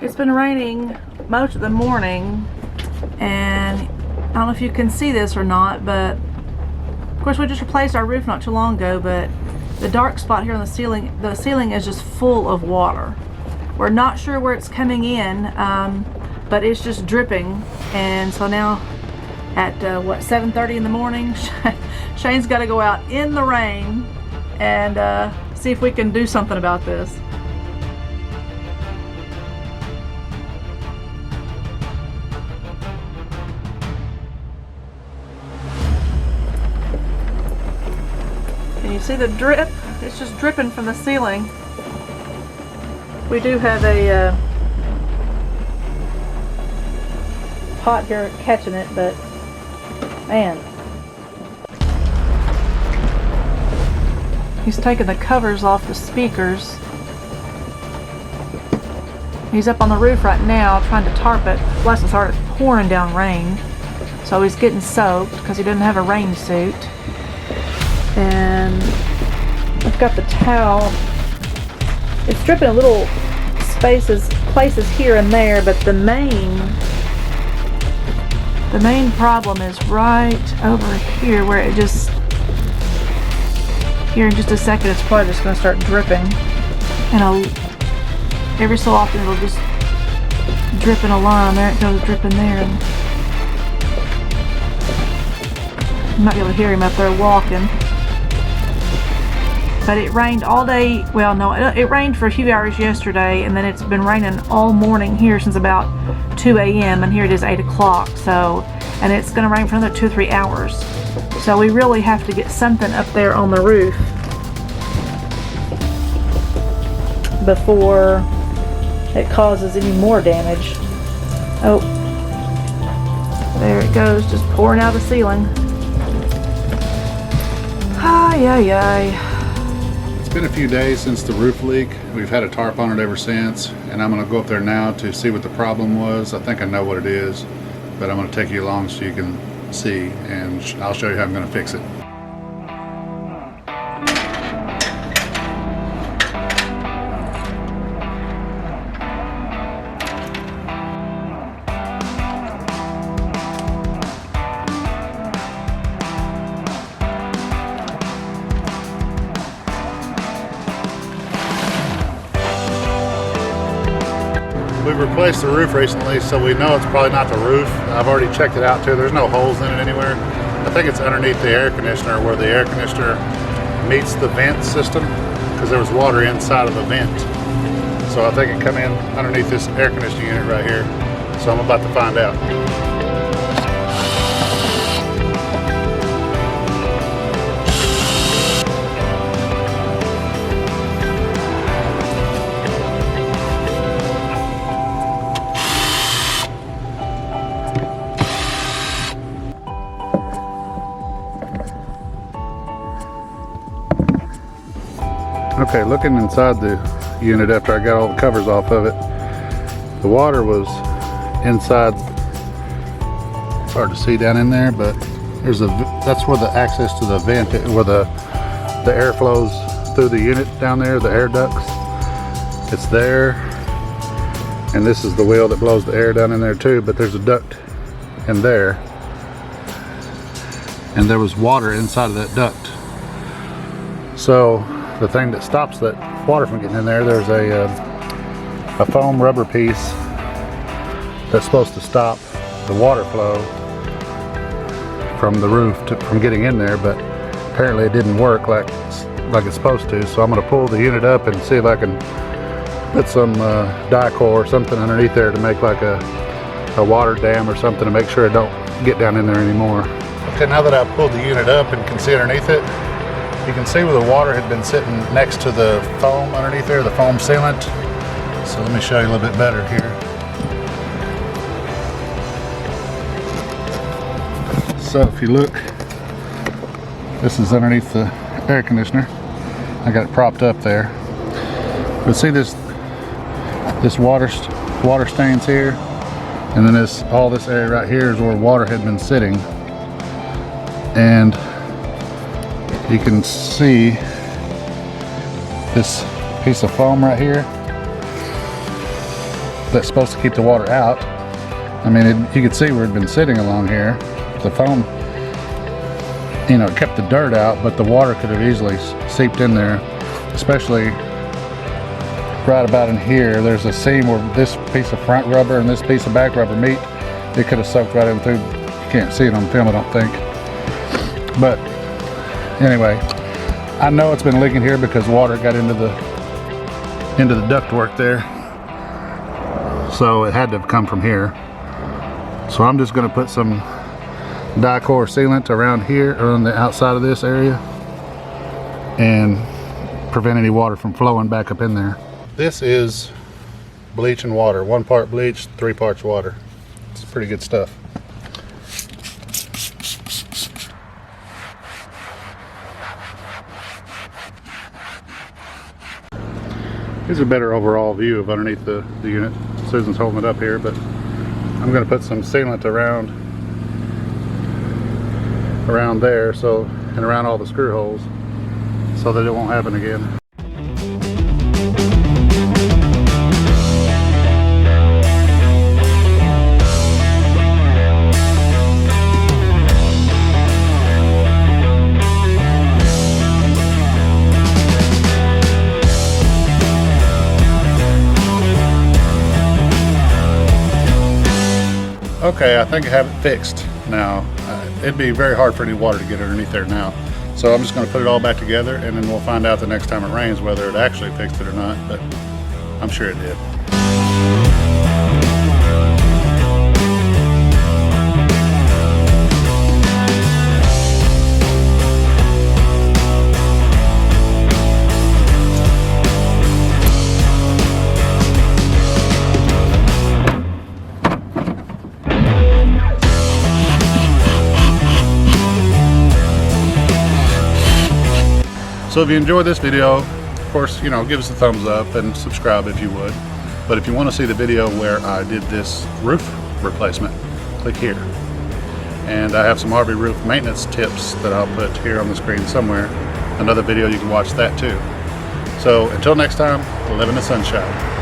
It's been raining most of the morning, and I don't know if you can see this or not, but of course we just replaced our roof not too long ago, but the dark spot here on the ceiling is just full of water. We're not sure where it's coming in, but it's just dripping. And so now at what, 7:30 in the morning, Shane's got to go out in the rain and see if we can do something about this. Can you see the drip? It's just dripping from the ceiling. We do have a pot here catching it, but man. He's taking the covers off the speakers. He's up on the roof right now trying to tarp it. Bless his heart, it's pouring down rain. So he's getting soaked because he didn't have a rain suit. And I've got the towel. It's dripping a little places here and there, but the main problem is right over here where it just, here in just a second it's probably just going to start dripping, and every so often it'll just drip in a line. There it goes, dripping there, and you might be able to hear him up there walking. But it rained all day. Well, no, it rained for a few hours yesterday, and then it's been raining all morning here since about 2 a.m. and here it is 8 o'clock. So, and it's going to rain for another 2 or 3 hours. So we really have to get something up there on the roof before it causes any more damage. Oh, there it goes, just pouring out of the ceiling. Ay, ay, ay. It's been a few days since the roof leak. We've had a tarp on it ever since, and I'm going to go up there now to see what the problem was. I think I know what it is, but I'm going to take you along so you can see, and I'll show you how I'm going to fix it. We replaced the roof recently, so we know it's probably not the roof. I've already checked it out too. There's no holes in it anywhere. I think it's underneath the air conditioner where the air conditioner meets the vent system, because there was water inside of the vent. So I think it come in underneath this air conditioning unit right here. So I'm about to find out. Okay, looking inside the unit after I got all the covers off of it, the water was inside. It's hard to see down in there, but that's where the access to the vent, where the air flows through the unit down there, the air ducts. It's there, and this is the wheel that blows the air down in there too, but there's a duct in there, and there was water inside of that duct. So the thing that stops that water from getting in there, there's a foam rubber piece that's supposed to stop the water flow from the roof from getting in there, but apparently it didn't work like it's supposed to. So I'm going to pull the unit up and see if I can put some Dicor or something underneath there to make like a water dam or something to make sure it don't get down in there anymore. Okay, now that I've pulled the unit up and can see underneath it, you can see where the water had been sitting next to the foam underneath there, the foam sealant. So let me show you a little bit better here. So if you look, this is underneath the air conditioner. I got it propped up there. But see this water stains here, and then all this area right here is where water had been sitting. And you can see this piece of foam right here. that's supposed to keep the water out. I mean, you could see where it had been sitting along here. The foam, you know, kept the dirt out, but the water could have easily seeped in there, especially right about in here. There's a seam where this piece of front rubber and this piece of back rubber meet. It could have soaked right in through. You can't see it on film, I don't think. But anyway, I know it's been leaking here because water got into the ductwork there. So it had to have come from here. So I'm just going to put some Dicor sealant around here, or on the outside of this area, and prevent any water from flowing back up in there. This is bleach and water. 1 part bleach, 3 parts water. It's pretty good stuff. Here's a better overall view of underneath the unit. Susan's holding it up here, but I'm going to put some sealant around there, so, and around all the screw holes, so that it won't happen again. Okay, I think I have it fixed now. It'd be very hard for any water to get underneath there now. So I'm just going to put it all back together, and then we'll find out the next time it rains whether it actually fixed it or not, but I'm sure it did. So if you enjoyed this video, of course, you know, give us a thumbs up and subscribe if you would. But if you want to see the video where I did this roof replacement, click here. And I have some RV roof maintenance tips that I'll put here on the screen somewhere. Another video, you can watch that too. So until next time, live in the sunshine.